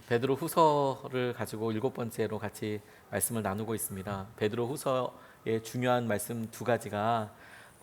베드로 후서를 가지고 7번째로 같이 말씀을 나누고 있습니다. 베드로 후서의 중요한 말씀 두 가지가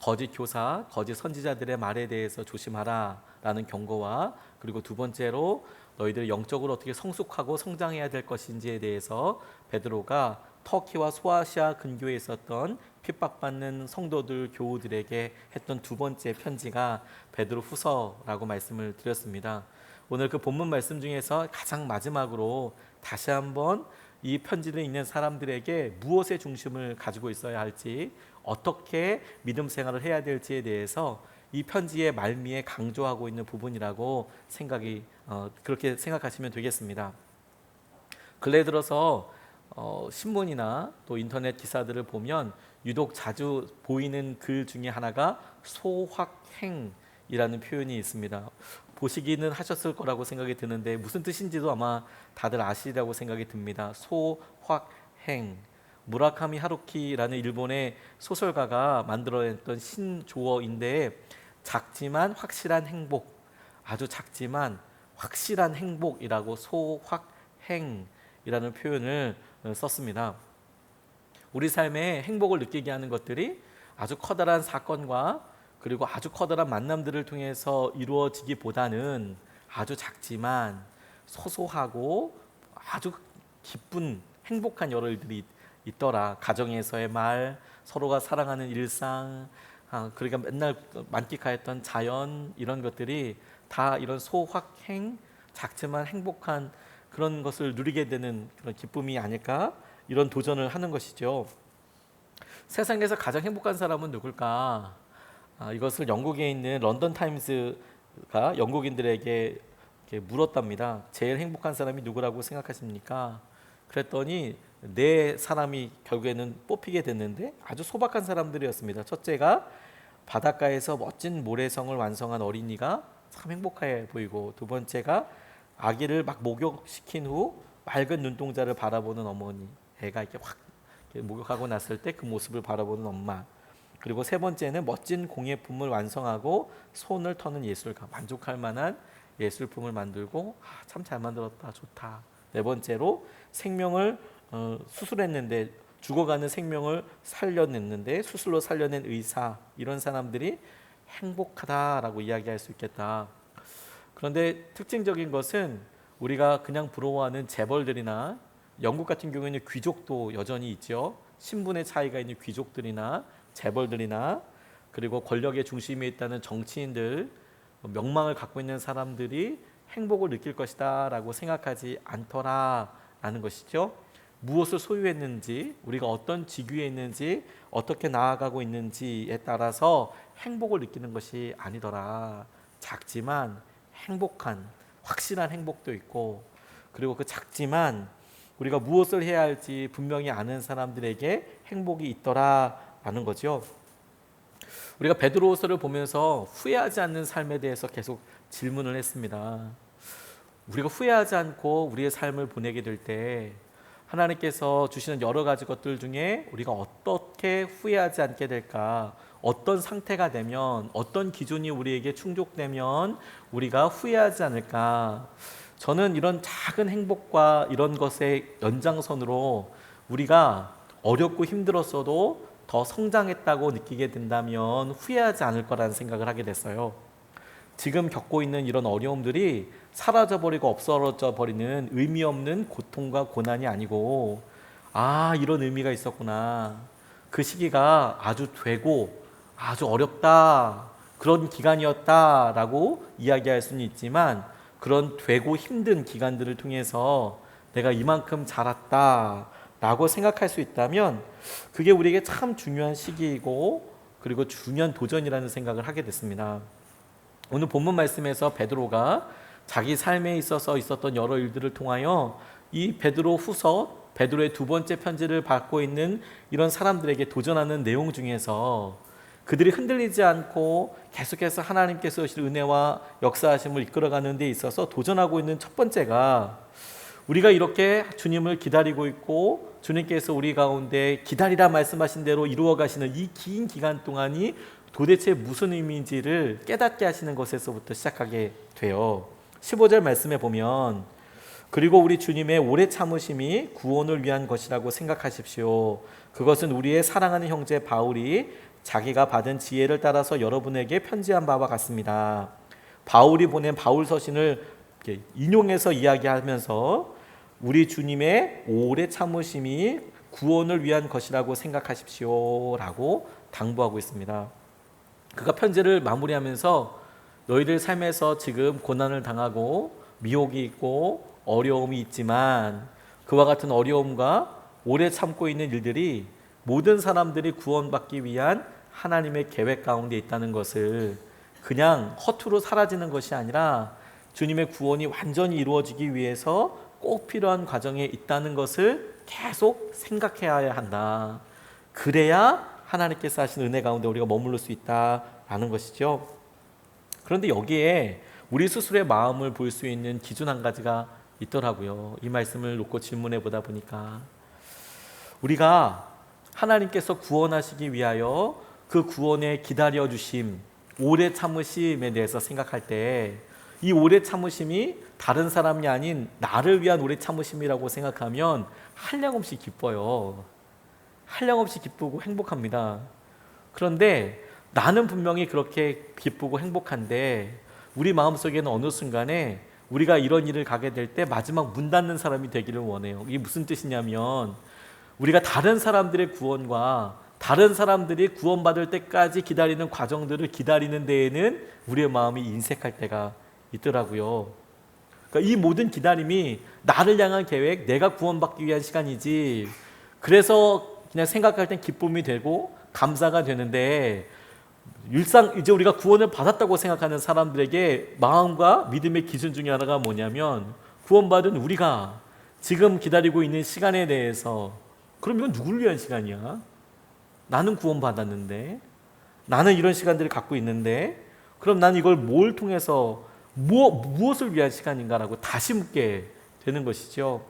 거짓 교사, 거짓 선지자들의 말에 대해서 조심하라 라는 경고와, 그리고 두 번째로 너희들 영적으로 어떻게 성숙하고 성장해야 될 것인지에 대해서 베드로가 터키와 소아시아 근교에 있었던 핍박받는 성도들, 교우들에게 했던 두 번째 편지가 베드로 후서라고 말씀을 드렸습니다. 오늘 그 본문 말씀 중에서 가장 마지막으로 다시 한번 이 편지를 읽는 사람들에게 무엇의 중심을 가지고 있어야 할지, 어떻게 믿음 생활을 해야 될지에 대해서 이 편지의 말미에 강조하고 있는 부분이라고 그렇게 생각하시면 되겠습니다. 근래 들어서 신문이나 또 인터넷 기사들을 보면 유독 자주 보이는 글 중에 하나가 소확행이라는 표현이 있습니다. 보시기는 하셨을 거라고 생각이 드는데 무슨 뜻인지도 아마 다들 아시리라고 생각이 듭니다. 소확행. 무라카미 하루키라는 일본의 소설가가 만들어냈던 신조어인데, 작지만 확실한 행복, 아주 작지만 확실한 행복이라고 소확행이라는 표현을 썼습니다. 우리 삶에 행복을 느끼게 하는 것들이 아주 커다란 사건과 그리고 아주 커다란 만남들을 통해서 이루어지기보다는 아주 작지만 소소하고 아주 기쁜 행복한 여러 일들이 있더라. 가정에서의 말, 서로가 사랑하는 일상, 그러니까 맨날 만끽하였던 자연, 이런 것들이 다 이런 소확행, 작지만 행복한 그런 것을 누리게 되는 그런 기쁨이 아닐까, 이런 도전을 하는 것이죠. 세상에서 가장 행복한 사람은 누굴까? 이것을 영국에 있는 런던 타임스가 영국인들에게 이렇게 물었답니다. 제일 행복한 사람이 누구라고 생각하십니까? 그랬더니 네 사람이 결국에는 뽑히게 됐는데 아주 소박한 사람들이었습니다. 첫째가 바닷가에서 멋진 모래성을 완성한 어린이가 참 행복해 보이고, 두 번째가 아기를 막 목욕시킨 후 맑은 눈동자를 바라보는 어머니, 애가 이렇게 확 목욕하고 났을 때 그 모습을 바라보는 엄마, 그리고 세 번째는 멋진 공예품을 완성하고 손을 터는 예술가, 만족할 만한 예술품을 만들고 참 잘 만들었다, 좋다. 네 번째로 생명을 수술했는데, 죽어가는 생명을 살려냈는데 수술로 살려낸 의사, 이런 사람들이 행복하다라고 이야기할 수 있겠다. 그런데 특징적인 것은 우리가 그냥 부러워하는 재벌들이나, 영국 같은 경우에는 귀족도 여전히 있죠. 신분의 차이가 있는 귀족들이나 재벌들이나, 그리고 권력의 중심에 있다는 정치인들, 명망을 갖고 있는 사람들이 행복을 느낄 것이다 라고 생각하지 않더라라는 것이죠. 무엇을 소유했는지, 우리가 어떤 직위에 있는지, 어떻게 나아가고 있는지에 따라서 행복을 느끼는 것이 아니더라. 작지만 행복한, 확실한 행복도 있고, 그리고 그 작지만 우리가 무엇을 해야 할지 분명히 아는 사람들에게 행복이 있더라라는 거죠. 우리가 베드로서를 보면서 후회하지 않는 삶에 대해서 계속 질문을 했습니다. 우리가 후회하지 않고 우리의 삶을 보내게 될 때 하나님께서 주시는 여러 가지 것들 중에 우리가 어떻게 후회하지 않게 될까, 어떤 상태가 되면, 어떤 기준이 우리에게 충족되면 우리가 후회하지 않을까. 저는 이런 작은 행복과 이런 것의 연장선으로 우리가 어렵고 힘들었어도 더 성장했다고 느끼게 된다면 후회하지 않을 거라는 생각을 하게 됐어요. 지금 겪고 있는 이런 어려움들이 사라져버리고 없어져 버리는 의미 없는 고통과 고난이 아니고, 이런 의미가 있었구나, 그 시기가 아주 되고 아주 어렵다, 그런 기간이었다라고 이야기할 수는 있지만, 그런 되고 힘든 기간들을 통해서 내가 이만큼 자랐다 라고 생각할 수 있다면 그게 우리에게 참 중요한 시기이고, 그리고 중요한 도전이라는 생각을 하게 됐습니다. 오늘 본문 말씀에서 베드로가 자기 삶에 있어서 있었던 여러 일들을 통하여 이 베드로 후서, 베드로의 두 번째 편지를 받고 있는 이런 사람들에게 도전하는 내용 중에서 그들이 흔들리지 않고 계속해서 하나님께서 주신 은혜와 역사하심을 이끌어가는 데 있어서 도전하고 있는 첫 번째가, 우리가 이렇게 주님을 기다리고 있고 주님께서 우리 가운데 기다리라 말씀하신 대로 이루어 가시는 이 긴 기간 동안이 도대체 무슨 의미인지를 깨닫게 하시는 것에서부터 시작하게 돼요. 15절 말씀에 보면 그리고 우리 주님의 오래 참으심이 구원을 위한 것이라고 생각하십시오. 그것은 우리의 사랑하는 형제 바울이 자기가 받은 지혜를 따라서 여러분에게 편지한 바와 같습니다. 바울이 보낸 바울 서신을 인용해서 이야기하면서 우리 주님의 오래 참으심이 구원을 위한 것이라고 생각하십시오 라고 당부하고 있습니다. 그가 편지를 마무리하면서 너희들 삶에서 지금 고난을 당하고 미혹이 있고 어려움이 있지만 그와 같은 어려움과 오래 참고 있는 일들이 모든 사람들이 구원받기 위한 하나님의 계획 가운데 있다는 것을, 그냥 허투루 사라지는 것이 아니라 주님의 구원이 완전히 이루어지기 위해서 꼭 필요한 과정에 있다는 것을 계속 생각해야 한다. 그래야 하나님께서 하신 은혜 가운데 우리가 머무를 수 있다라는 것이죠. 그런데 여기에 우리 스스로의 마음을 볼 수 있는 기준 한 가지가 있더라고요. 이 말씀을 놓고 질문해 보다 보니까 우리가 하나님께서 구원하시기 위하여 그 구원에 기다려 주심, 오래 참으심에 대해서 생각할 때 이 오래 참으심이 다른 사람이 아닌 나를 위한 오래 참으심이라고 생각하면 한량없이 기뻐요. 한량없이 기쁘고 행복합니다. 그런데 나는 분명히 그렇게 기쁘고 행복한데 우리 마음속에는 어느 순간에 우리가 이런 일을 가게 될 때 마지막 문 닫는 사람이 되기를 원해요. 이게 무슨 뜻이냐면 우리가 다른 사람들의 구원과 다른 사람들이 구원받을 때까지 기다리는 과정들을 기다리는 데에는 우리의 마음이 인색할 때가 있더라고요. 그러니까 이 모든 기다림이 나를 향한 계획, 내가 구원받기 위한 시간이지, 그래서 그냥 생각할 땐 기쁨이 되고 감사가 되는데 일상 이제 우리가 구원을 받았다고 생각하는 사람들에게 마음과 믿음의 기준 중에 하나가 뭐냐면 구원받은 우리가 지금 기다리고 있는 시간에 대해서, 그럼 이건 누구를 위한 시간이야? 나는 구원받았는데, 나는 이런 시간들을 갖고 있는데, 그럼 난 이걸 뭘 통해서 무엇을 위한 시간인가라고 다시 묻게 되는 것이죠.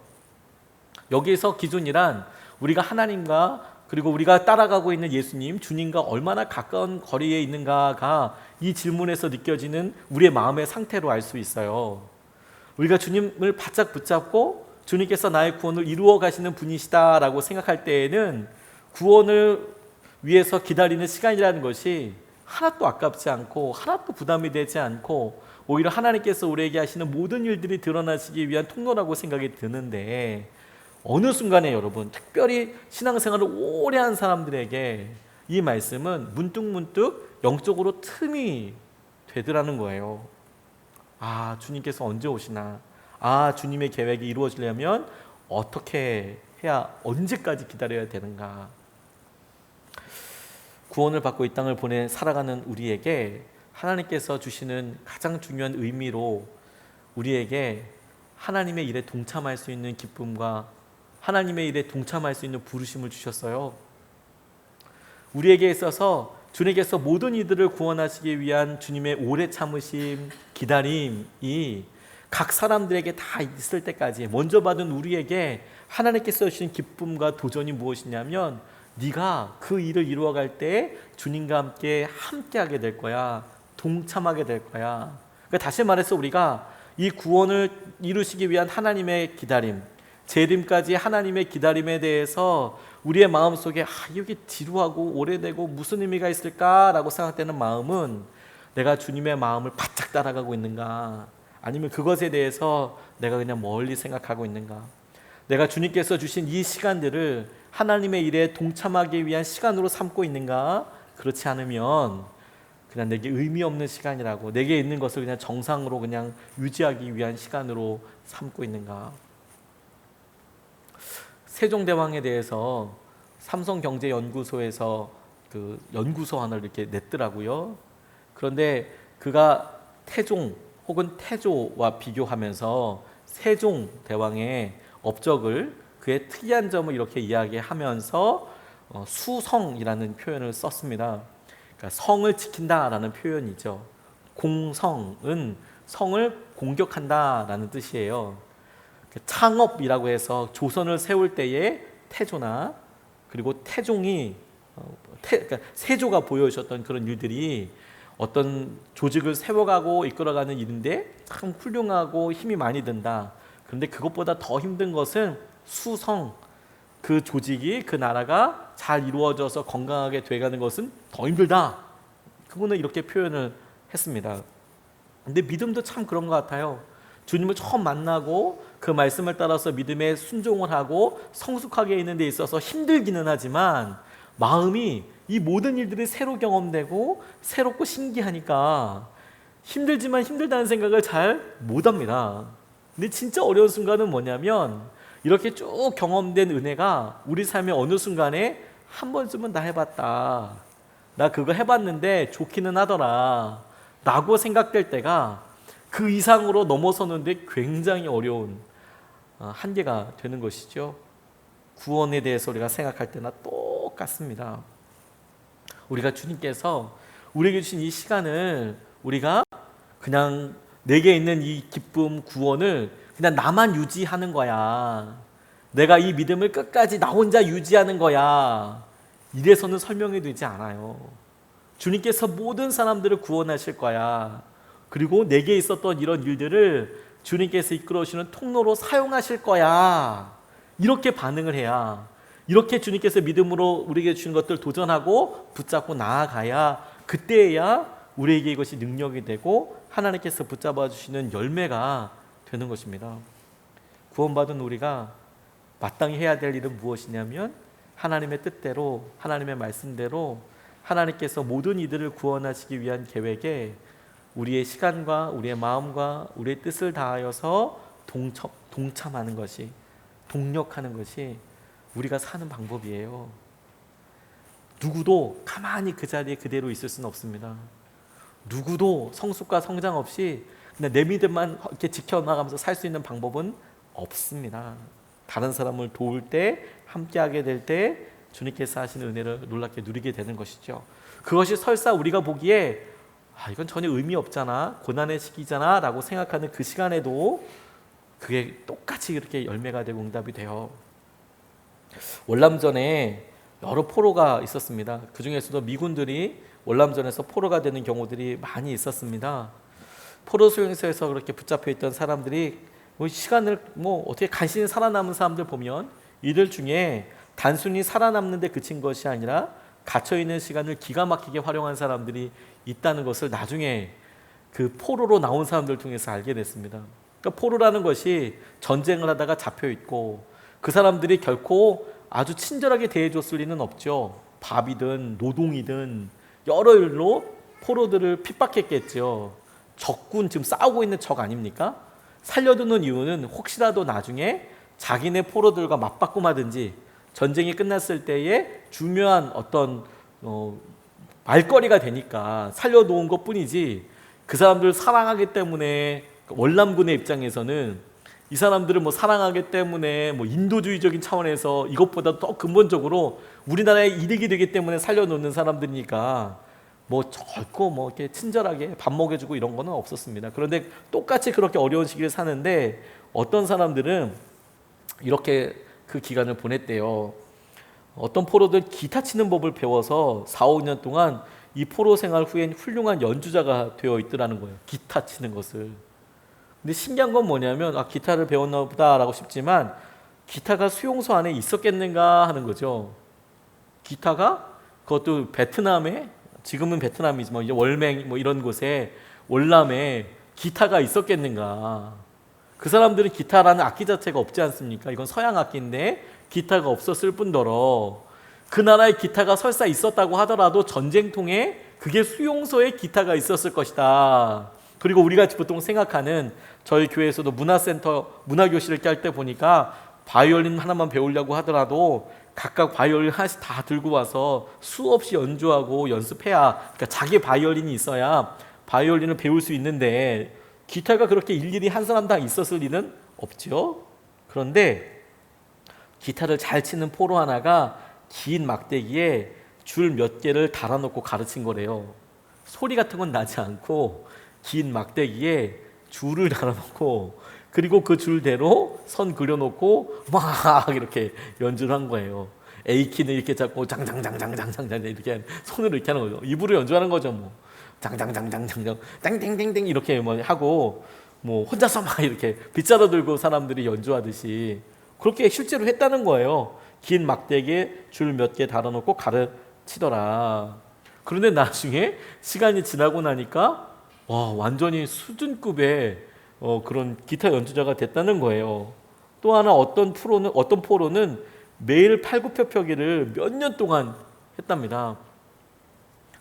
여기에서 기준이란 우리가 하나님과 그리고 우리가 따라가고 있는 예수님, 주님과 얼마나 가까운 거리에 있는가가 이 질문에서 느껴지는 우리의 마음의 상태로 알 수 있어요. 우리가 주님을 바짝 붙잡고 주님께서 나의 구원을 이루어 가시는 분이시다라고 생각할 때에는 구원을 위해서 기다리는 시간이라는 것이 하나도 아깝지 않고 하나도 부담이 되지 않고 오히려 하나님께서 우리에게 하시는 모든 일들이 드러나시기 위한 통로라고 생각이 드는데, 어느 순간에 여러분, 특별히 신앙생활을 오래 한 사람들에게 이 말씀은 문득문득 영적으로 틈이 되더라는 거예요. 아, 주님께서 언제 오시나? 아, 주님의 계획이 이루어지려면 어떻게 해야, 언제까지 기다려야 되는가? 구원을 받고 이 땅을 보내 살아가는 우리에게 하나님께서 주시는 가장 중요한 의미로 우리에게 하나님의 일에 동참할 수 있는 기쁨과 하나님의 일에 동참할 수 있는 부르심을 주셨어요. 우리에게 있어서 주님께서 모든 이들을 구원하시기 위한 주님의 오래 참으심, 기다림이 각 사람들에게 다 있을 때까지 먼저 받은 우리에게 하나님께서 주신 기쁨과 도전이 무엇이냐면, 네가 그 일을 이루어갈 때 주님과 함께하게 될 거야. 동참하게 될 거야. 그러니까 다시 말해서 우리가 이 구원을 이루시기 위한 하나님의 기다림, 재림까지 하나님의 기다림에 대해서 우리의 마음속에 이게 지루하고 오래되고 무슨 의미가 있을까라고 생각되는 마음은 내가 주님의 마음을 바짝 따라가고 있는가, 아니면 그것에 대해서 내가 그냥 멀리 생각하고 있는가, 내가 주님께서 주신 이 시간들을 하나님의 일에 동참하기 위한 시간으로 삼고 있는가, 그렇지 않으면 그냥 내게 의미 없는 시간이라고, 내게 있는 것을 그냥 정상으로 그냥 유지하기 위한 시간으로 삼고 있는가. 세종대왕에 대해서 삼성경제연구소에서 그 연구소 하나를 이렇게 냈더라고요. 그런데 그가 태종 혹은 태조와 비교하면서 세종대왕의 업적을, 그의 특이한 점을 이렇게 이야기하면서 수성이라는 표현을 썼습니다. 그러니까 성을 지킨다라는 표현이죠. 공성은 성을 공격한다라는 뜻이에요. 창업이라고 해서 조선을 세울 때에 태조나 그리고 태종이 그러니까 세조가 보여주셨던 그런 일들이 어떤 조직을 세워가고 이끌어가는 일인데 참 훌륭하고 힘이 많이 든다. 그런데 그것보다 더 힘든 것은 수성, 그 조직이, 그 나라가 잘 이루어져서 건강하게 돼가는 것은 더 힘들다. 그분은 이렇게 표현을 했습니다. 근데 믿음도 참 그런 것 같아요. 주님을 처음 만나고 그 말씀을 따라서 믿음에 순종을 하고 성숙하게 있는 데 있어서 힘들기는 하지만 마음이 이 모든 일들이 새로 경험되고 새롭고 신기하니까 힘들지만 힘들다는 생각을 잘 못합니다. 근데 진짜 어려운 순간은 뭐냐면 이렇게 쭉 경험된 은혜가 우리 삶의 어느 순간에 한 번쯤은 다 해봤다, 나 그거 해봤는데 좋기는 하더라 라고 생각될 때가 그 이상으로 넘어서는데 굉장히 어려운 한계가 되는 것이죠. 구원에 대해서 우리가 생각할 때나 똑같습니다. 우리가 주님께서 우리에게 주신 이 시간을 우리가 그냥 내게 있는 이 기쁨, 구원을 그냥 나만 유지하는 거야, 내가 이 믿음을 끝까지 나 혼자 유지하는 거야, 이래서는 설명이 되지 않아요. 주님께서 모든 사람들을 구원하실 거야. 그리고 내게 있었던 이런 일들을 주님께서 이끌어주시는 통로로 사용하실 거야. 이렇게 반응을 해야, 이렇게 주님께서 믿음으로 우리에게 주신 것들 도전하고 붙잡고 나아가야 그때야 우리에게 이것이 능력이 되고 하나님께서 붙잡아 주시는 열매가 되는 것입니다. 구원받은 우리가 마땅히 해야 될 일은 무엇이냐면 하나님의 뜻대로, 하나님의 말씀대로 하나님께서 모든 이들을 구원하시기 위한 계획에 우리의 시간과 우리의 마음과 우리의 뜻을 다하여서 동참하는 것이, 동력하는 것이 우리가 사는 방법이에요. 누구도 가만히 그 자리에 그대로 있을 수는 없습니다. 누구도 성숙과 성장 없이 그냥 내 믿음만 이렇게 지켜나가면서 살 수 있는 방법은 없습니다. 다른 사람을 도울 때, 함께하게 될 때 주님께서 하시는 은혜를 놀랍게 누리게 되는 것이죠. 그것이 설사 우리가 보기에 이건 전혀 의미 없잖아, 고난의 시기잖아 라고 생각하는 그 시간에도 그게 똑같이 그렇게 열매가 되고 응답이 돼요. 월남전에 여러 포로가 있었습니다. 그 중에서도 미군들이 월남전에서 포로가 되는 경우들이 많이 있었습니다. 포로 수용소에서 그렇게 붙잡혀 있던 사람들이 시간을 어떻게 간신히 살아남은 사람들 보면 이들 중에 단순히 살아남는 데 그친 것이 아니라 갇혀있는 시간을 기가 막히게 활용한 사람들이 있다는 것을 나중에 그 포로로 나온 사람들 통해서 알게 됐습니다. 그러니까 포로라는 것이 전쟁을 하다가 잡혀있고 그 사람들이 결코 아주 친절하게 대해줬을 리는 없죠. 밥이든 노동이든 여러 일로 포로들을 핍박했겠죠. 적군, 지금 싸우고 있는 적 아닙니까? 살려두는 이유는 혹시라도 나중에 자기네 포로들과 맞바꿈하든지 전쟁이 끝났을 때에 중요한 어떤 말거리가 되니까 살려놓은 것뿐이지, 그 사람들 사랑하기 때문에, 월남군의 입장에서는 이 사람들을 사랑하기 때문에 인도주의적인 차원에서 이것보다 더 근본적으로 우리나라에 이득이 되기 때문에 살려놓는 사람들이니까 결코 이렇게 친절하게 밥 먹여주고 이런 거는 없었습니다. 그런데 똑같이 그렇게 어려운 시기를 사는데 어떤 사람들은 이렇게 그 기간을 보냈대요. 어떤 포로들 기타 치는 법을 배워서 4, 5년 동안 이 포로 생활 후엔 훌륭한 연주자가 되어 있더라는 거예요. 기타 치는 것을. 근데 신기한 건 뭐냐면 기타를 배웠나 보다라고 싶지만 기타가 수용소 안에 있었겠는가 하는 거죠. 기타가 그것도 베트남에, 지금은 베트남이지만 이제 월맹 이런 곳에, 월남에 기타가 있었겠는가. 그 사람들은 기타라는 악기 자체가 없지 않습니까? 이건 서양 악기인데 기타가 없었을 뿐더러 그 나라에 기타가 설사 있었다고 하더라도 전쟁통에 그게 수용소에 기타가 있었을 것이다. 그리고 우리가 보통 생각하는, 저희 교회에서도 문화센터 문화교실을 짤 때 보니까 바이올린 하나만 배우려고 하더라도 각각 바이올린 하나씩 다 들고 와서 수없이 연주하고 연습해야, 그러니까 자기 바이올린이 있어야 바이올린을 배울 수 있는데 기타가 그렇게 일일이 한 사람당 있었을 리는 없죠. 그런데 기타를 잘 치는 포로 하나가 긴 막대기에 줄 몇 개를 달아놓고 가르친 거래요. 소리 같은 건 나지 않고 긴 막대기에 줄을 달아놓고, 그리고 그 줄대로 선 그려놓고 막 이렇게 연주를 한 거예요. A키는 이렇게 잡고 장장장장장장 이렇게 손으로 이렇게 하는 거죠. 입으로 연주하는 거죠. 장장장장장장 땡땡땡땡 이렇게 하고 뭐 혼자서 막 이렇게 빗자루 들고 사람들이 연주하듯이 그렇게 실제로 했다는 거예요. 긴 막대기에 줄 몇 개 달아놓고 가르치더라. 그런데 나중에 시간이 지나고 나니까 와, 완전히 수준급의 그런 기타 연주자가 됐다는 거예요. 또 하나 어떤 포로는 매일 팔굽혀펴기를 몇 년 동안 했답니다.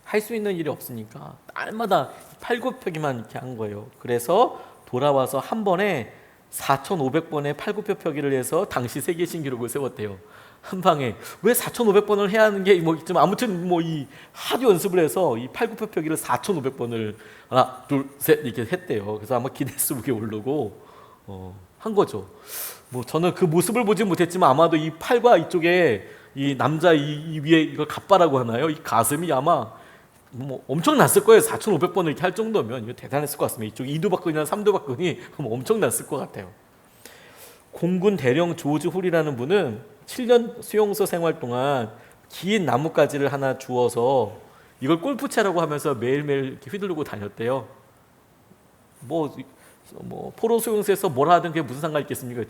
할 수 있는 일이 없으니까 날마다 팔굽혀펴기만 이렇게 한 거예요. 그래서 돌아와서 한 번에 4,500번의 팔굽혀펴기를 해서 당시 세계 신기록을 세웠대요. 한 방에. 왜 4,500번을 해야 하는 게 뭐 좀 아무튼 뭐 이 하도 연습을 해서 이 팔굽혀펴기를 4,500번을 하나 둘 셋 이렇게 했대요. 그래서 아마 기네스북에 오르고 한 거죠. 뭐 저는 그 모습을 보지 못했지만 아마도 이 팔과 이쪽에 이 남자 이 위에 이걸 갑바라고 하나요? 이 가슴이 아마 뭐 엄청났을 거예요. 4,500번을 이렇게 할 정도면 이거 대단했을 것 같습니다. 이쪽 이두박근이나 삼두박근이 엄청났을 것 같아요. 공군 대령 조지 훌이라는 분은 7년 수용소 생활 동안 긴 나뭇가지를 하나 주워서 이걸 골프채라고 하면서 매일매일 이렇게 휘두르고 다녔대요. 뭐 포로 수용소에서 뭘 하든 그게 무슨 상관이 있겠습니까?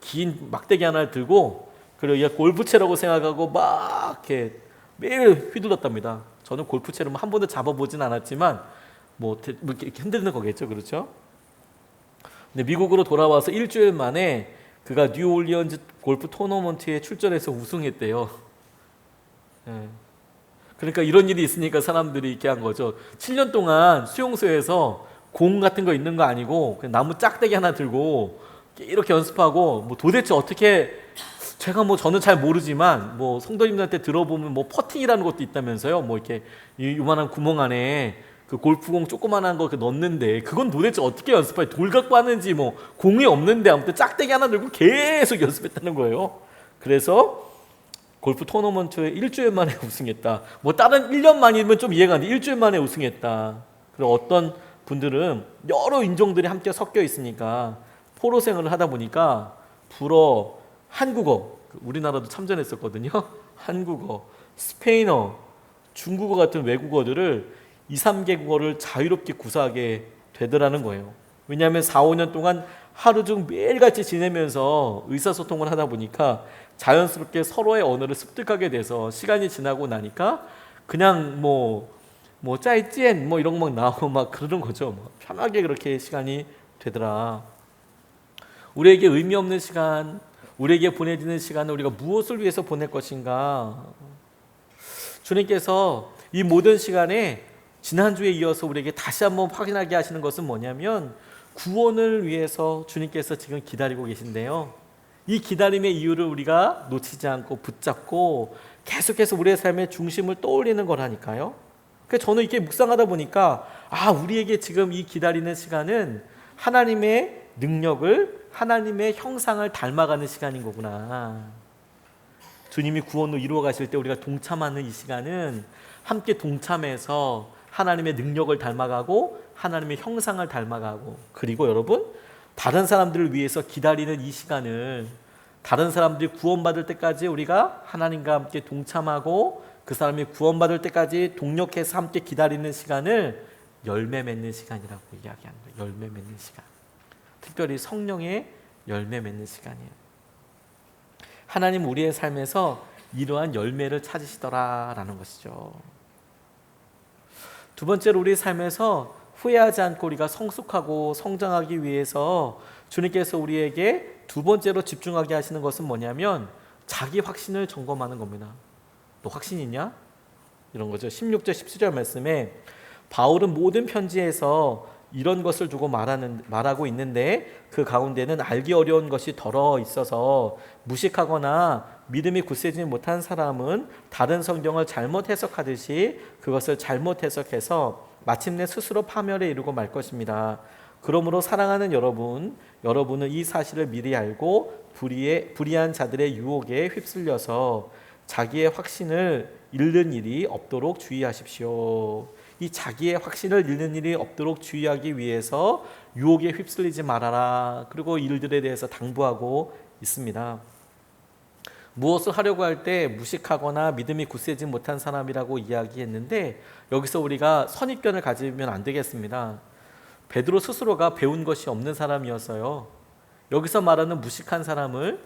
긴 막대기 하나를 들고 그리고 이게 골프채라고 생각하고 막 이렇게 매일 휘둘렀답니다. 저는 골프채를 한 번도 잡아보진 않았지만 뭐 이렇게 흔드는 거겠죠, 그렇죠? 근데 미국으로 돌아와서 일주일 만에 그가 뉴올리언즈 골프 토너먼트에 출전해서 우승했대요. 예. 그러니까 이런 일이 있으니까 사람들이 이렇게 한 거죠. 7년 동안 수용소에서 공 같은 거 있는 거 아니고 그냥 나무 짝대기 하나 들고 이렇게 연습하고 뭐 도대체 어떻게 제가 뭐 저는 잘 모르지만 뭐 성도님들한테 들어보면 뭐 퍼팅이라는 것도 있다면서요. 뭐 이렇게 요만한 구멍 안에 그 골프공 조그만한 거 넣는데 그건 도대체 어떻게 연습해? 돌 갖고 하는지 뭐 공이 없는데 아무튼 짝대기 하나 들고 계속 연습했다는 거예요. 그래서 골프 토너먼트에 일주일 만에 우승했다. 뭐 다른 1년 만이면 좀 이해가 안 돼. 일주일 만에 우승했다. 그리고 어떤 분들은 여러 인종들이 함께 섞여 있으니까 포로 생활을 하다 보니까 불어, 한국어, 우리나라도 참전했었거든요. 한국어, 스페인어, 중국어 같은 외국어들을 2, 3개국어를 자유롭게 구사하게 되더라는 거예요. 왜냐하면 4, 5년 동안 하루 중 매일같이 지내면서 의사소통을 하다 보니까 자연스럽게 서로의 언어를 습득하게 돼서 시간이 지나고 나니까 그냥 뭐 짜이찌엔 뭐 이런 거 막 나오고 막 그러는 거죠. 편하게 그렇게 시간이 되더라. 우리에게 의미 없는 시간, 우리에게 보내지는 시간을 우리가 무엇을 위해서 보낼 것인가? 주님께서 이 모든 시간에 지난주에 이어서 우리에게 다시 한번 확인하게 하시는 것은 뭐냐면 구원을 위해서 주님께서 지금 기다리고 계신데요. 이 기다림의 이유를 우리가 놓치지 않고 붙잡고 계속해서 우리의 삶의 중심을 떠올리는 거라니까요. 그래서 저는 이렇게 묵상하다 보니까 우리에게 지금 이 기다리는 시간은 하나님의 능력을 하나님의 형상을 닮아가는 시간인 거구나. 주님이 구원을 이루어 가실 때 우리가 동참하는 이 시간은 함께 동참해서 하나님의 능력을 닮아가고 하나님의 형상을 닮아가고 그리고 여러분 다른 사람들을 위해서 기다리는 이 시간을 다른 사람들이 구원받을 때까지 우리가 하나님과 함께 동참하고 그 사람이 구원받을 때까지 동력해서 함께 기다리는 시간을 열매 맺는 시간이라고 이야기합니다. 열매 맺는 시간. 특별히 성령의 열매 맺는 시간이에요. 하나님 우리의 삶에서 이러한 열매를 찾으시더라라는 것이죠. 두 번째로 우리 삶에서 후회하지 않고 우리가 성숙하고 성장하기 위해서 주님께서 우리에게 두 번째로 집중하게 하시는 것은 뭐냐면 자기 확신을 점검하는 겁니다. 너 확신 있냐? 이런 거죠. 16절 17절 말씀에 바울은 모든 편지에서 이런 것을 두고 말하고 있는데 그 가운데는 알기 어려운 것이 덜어 있어서 무식하거나 믿음이 굳세지 못한 사람은 다른 성경을 잘못 해석하듯이 그것을 잘못 해석해서 마침내 스스로 파멸에 이르고 말 것입니다. 그러므로 사랑하는 여러분은 이 사실을 미리 알고 불의한 자들의 유혹에 휩쓸려서 자기의 확신을 잃는 일이 없도록 주의하십시오. 이 자기의 확신을 잃는 일이 없도록 주의하기 위해서 유혹에 휩쓸리지 말아라. 그리고 일들에 대해서 당부하고 있습니다. 무엇을 하려고 할 때 무식하거나 믿음이 굳세지 못한 사람이라고 이야기했는데 여기서 우리가 선입견을 가지면 안 되겠습니다. 베드로 스스로가 배운 것이 없는 사람이었어요. 여기서 말하는 무식한 사람을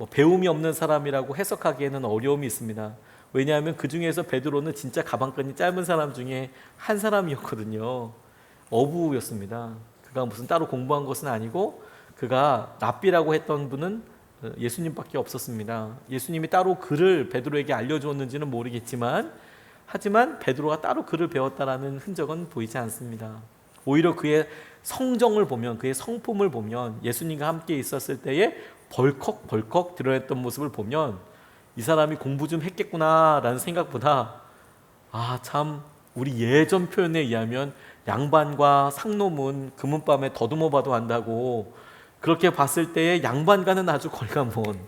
배움이 없는 사람이라고 해석하기에는 어려움이 있습니다. 왜냐하면 그 중에서 베드로는 진짜 가방끈이 짧은 사람 중에 한 사람이었거든요. 어부였습니다. 그가 무슨 따로 공부한 것은 아니고 그가 랍비라고 했던 분은 예수님밖에 없었습니다. 예수님이 따로 글을 베드로에게 알려주었는지는 모르겠지만 하지만 베드로가 따로 글을 배웠다라는 흔적은 보이지 않습니다. 오히려 그의 성정을 보면, 그의 성품을 보면, 예수님과 함께 있었을 때에 벌컥벌컥 드러냈던 모습을 보면 이 사람이 공부 좀 했겠구나라는 생각보다 참 우리 예전 표현에 의하면 양반과 상노문 금은밤에 더듬어 봐도 안다고, 그렇게 봤을 때에 양반과는 아주 걸감먼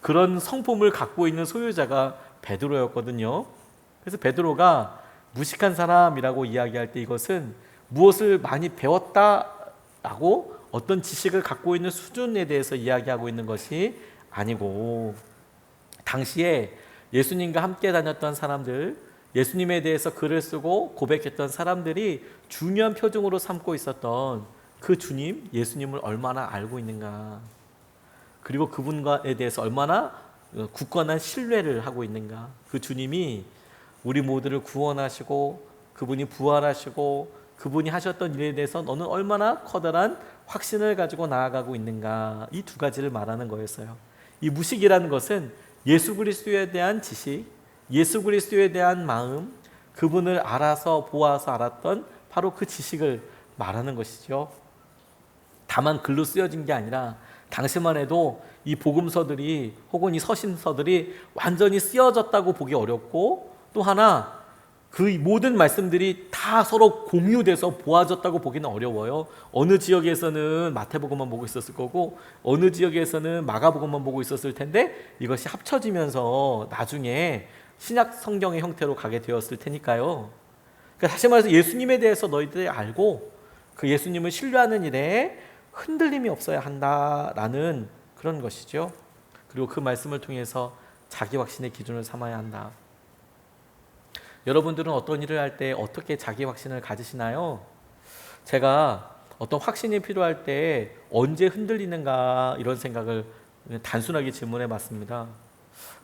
그런 성품을 갖고 있는 소유자가 베드로였거든요. 그래서 베드로가 무식한 사람이라고 이야기할 때 이것은 무엇을 많이 배웠다라고 어떤 지식을 갖고 있는 수준에 대해서 이야기하고 있는 것이 아니고, 당시에 예수님과 함께 다녔던 사람들, 예수님에 대해서 글을 쓰고 고백했던 사람들이 중요한 표징으로 삼고 있었던 그 주님, 예수님을 얼마나 알고 있는가, 그리고 그분과에 대해서 얼마나 굳건한 신뢰를 하고 있는가. 그 주님이 우리 모두를 구원하시고 그분이 부활하시고 그분이 하셨던 일에 대해서 너는 얼마나 커다란 확신을 가지고 나아가고 있는가, 이 두 가지를 말하는 거였어요. 이 무식이라는 것은 예수 그리스도에 대한 지식, 예수 그리스도에 대한 마음, 그분을 알아서 보아서 알았던 바로 그 지식을 말하는 것이죠. 다만 글로 쓰여진 게 아니라 당시만 해도 이 복음서들이 혹은 이 서신서들이 완전히 쓰여졌다고 보기 어렵고, 또 하나 그 모든 말씀들이 다 서로 공유돼서 보아졌다고 보기는 어려워요. 어느 지역에서는 마태복음만 보고 있었을 거고 어느 지역에서는 마가복음만 보고 있었을 텐데 이것이 합쳐지면서 나중에 신약 성경의 형태로 가게 되었을 테니까요. 그러니까 다시 말해서 예수님에 대해서 너희들이 알고 그 예수님을 신뢰하는 일에 흔들림이 없어야 한다라는 그런 것이죠. 그리고 그 말씀을 통해서 자기 확신의 기준을 삼아야 한다. 여러분들은 어떤 일을 할 때 어떻게 자기 확신을 가지시나요? 제가 어떤 확신이 필요할 때 언제 흔들리는가, 이런 생각을 단순하게 질문해 봤습니다.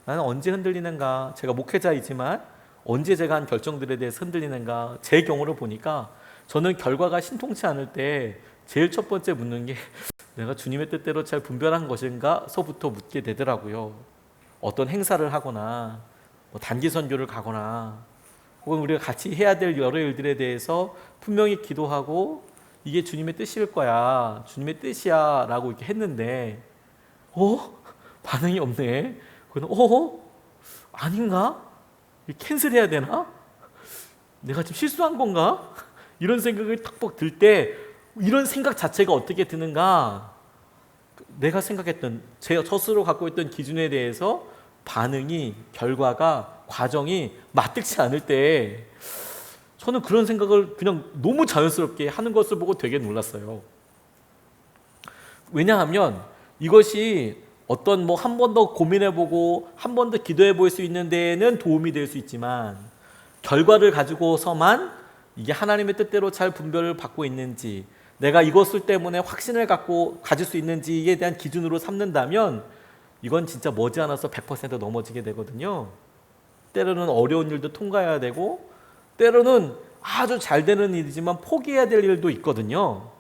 나는 언제 흔들리는가? 제가 목회자이지만 언제 제가 한 결정들에 대해서 흔들리는가? 제 경우를 보니까 저는 결과가 신통치 않을 때 제일 첫 번째 묻는 게 내가 주님의 뜻대로 잘 분별한 것인가? 서부터 묻게 되더라고요. 어떤 행사를 하거나 단기 선교를 가거나 혹은 우리가 같이 해야 될 여러 일들에 대해서 분명히 기도하고 이게 주님의 뜻일 거야, 주님의 뜻이야 라고 이렇게 했는데 반응이 없네. 그럼 아닌가? 캔슬해야 되나? 내가 지금 실수한 건가? 이런 생각이 탁 들 때, 이런 생각 자체가 어떻게 드는가? 내가 생각했던, 제 스스로 갖고 있던 기준에 대해서 반응이, 결과가, 과정이 맞득치 않을 때 저는 그런 생각을 그냥 너무 자연스럽게 하는 것을 보고 되게 놀랐어요. 왜냐하면 이것이 어떤 한 번 더 고민해보고 한 번 더 기도해볼 수 있는 데에는 도움이 될 수 있지만, 결과를 가지고서만 이게 하나님의 뜻대로 잘 분별을 받고 있는지, 내가 이것을 때문에 확신을 가질 수 있는지에 대한 기준으로 삼는다면 이건 진짜 머지않아서 100% 넘어지게 되거든요. 때로는 어려운 일도 통과해야 되고 때로는 아주 잘 되는 일이지만 포기해야 될 일도 있거든요.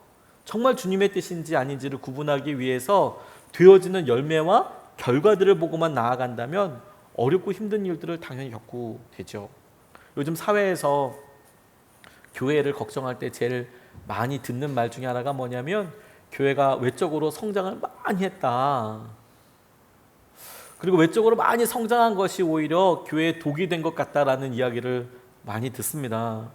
정말 주님의 뜻인지 아닌지를 구분하기 위해서 되어지는 열매와 결과들을 보고만 나아간다면 어렵고 힘든 일들을 당연히 겪고 되죠. 요즘 사회에서 교회를 걱정할 때 제일 많이 듣는 말 중에 하나가 뭐냐면, 교회가 외적으로 성장을 많이 했다, 그리고 외적으로 많이 성장한 것이 오히려 교회에 독이 된 것 같다라는 이야기를 많이 듣습니다.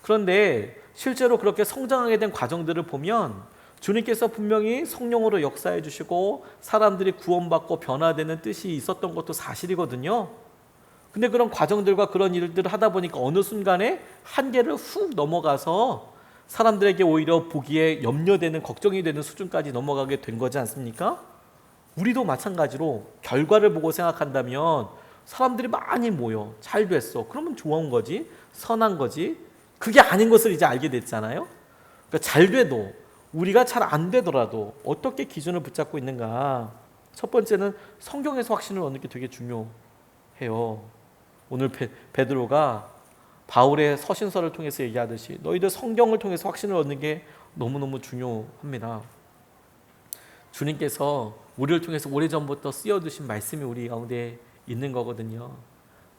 그런데 실제로 그렇게 성장하게 된 과정들을 보면 주님께서 분명히 성령으로 역사해 주시고 사람들이 구원받고 변화되는 뜻이 있었던 것도 사실이거든요. 근데 그런 과정들과 그런 일들을 하다 보니까 어느 순간에 한계를 훅 넘어가서 사람들에게 오히려 보기에 염려되는, 걱정이 되는 수준까지 넘어가게 된 거지 않습니까? 우리도 마찬가지로 결과를 보고 생각한다면 사람들이 많이 모여 잘 됐어, 그러면 좋은 거지, 선한 거지. 그게 아닌 것을 이제 알게 됐잖아요. 그러니까 잘 돼도 우리가 잘 안 되더라도 어떻게 기준을 붙잡고 있는가. 첫 번째는 성경에서 확신을 얻는 게 되게 중요해요. 오늘 베드로가 바울의 서신서를 통해서 얘기하듯이 너희들 성경을 통해서 확신을 얻는 게 너무너무 중요합니다. 주님께서 우리를 통해서 오래전부터 쓰여두신 말씀이 우리 가운데 있는 거거든요.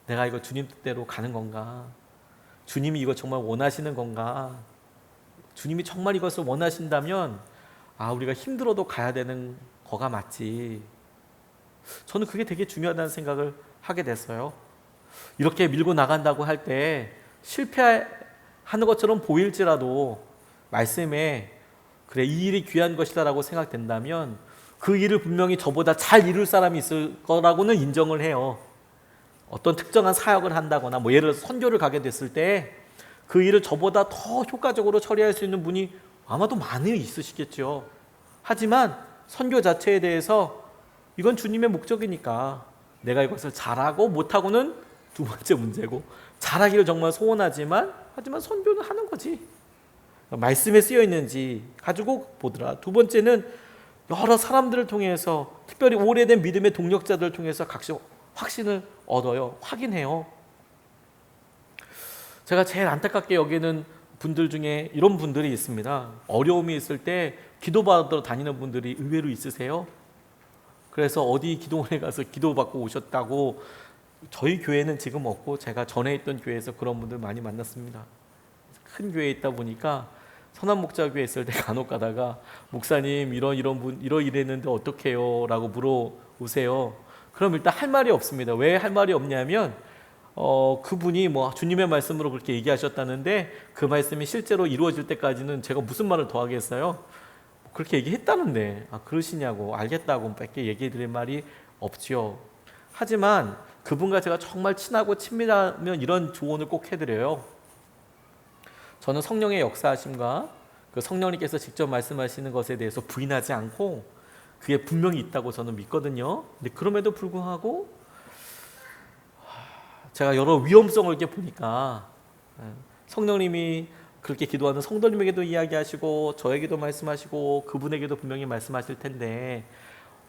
내가 이거 주님 뜻대로 가는 건가? 주님이 이거 정말 원하시는 건가? 주님이 정말 이것을 원하신다면 우리가 힘들어도 가야 되는 거가 맞지. 저는 그게 되게 중요하다는 생각을 하게 됐어요. 이렇게 밀고 나간다고 할 때 실패하는 것처럼 보일지라도 말씀에 그래 이 일이 귀한 것이다 라고 생각된다면 그 일을 분명히 저보다 잘 이룰 사람이 있을 거라고는 인정을 해요. 어떤 특정한 사역을 한다거나 예를 들어서 선교를 가게 됐을 때 그 일을 저보다 더 효과적으로 처리할 수 있는 분이 아마도 많이 있으시겠죠. 하지만 선교 자체에 대해서 이건 주님의 목적이니까 내가 이것을 잘하고 못하고는 두 번째 문제고, 잘하기를 정말 소원하지만 하지만 선교는 하는 거지. 말씀에 쓰여 있는지 가지고 보더라. 두 번째는 여러 사람들을 통해서, 특별히 오래된 믿음의 동력자들을 통해서 각종 확신을 얻어요. 확인해요. 제가 제일 안타깝게 여기는 분들 중에 이런 분들이 있습니다. 어려움이 있을 때 기도받으러 다니는 분들이 의외로 있으세요. 그래서 어디 기도원에 가서 기도받고 오셨다고, 저희 교회는 지금 없고 제가 전에 있던 교회에서 그런 분들 많이 만났습니다. 큰 교회에 있다 보니까 선한목자교회에 있을 때 간혹 가다가 목사님 이런 분 이랬는데 어떡해요? 라고 물어보세요. 그럼 일단 할 말이 없습니다. 왜 할 말이 없냐면 그분이 주님의 말씀으로 그렇게 얘기하셨다는데 그 말씀이 실제로 이루어질 때까지는 제가 무슨 말을 더 하겠어요? 그렇게 얘기했다는데 그러시냐고, 알겠다고 밖에 얘기해 드릴 말이 없지요. 하지만 그분과 제가 정말 친하고 친밀하면 이런 조언을 꼭 해드려요. 저는 성령의 역사하심과 그 성령님께서 직접 말씀하시는 것에 대해서 부인하지 않고 그게 분명히 있다고 저는 믿거든요. 근데 그럼에도 불구하고 제가 여러 위험성을 이렇게 보니까 성령님이 그렇게 기도하는 성도님에게도 이야기하시고 저에게도 말씀하시고 그분에게도 분명히 말씀하실 텐데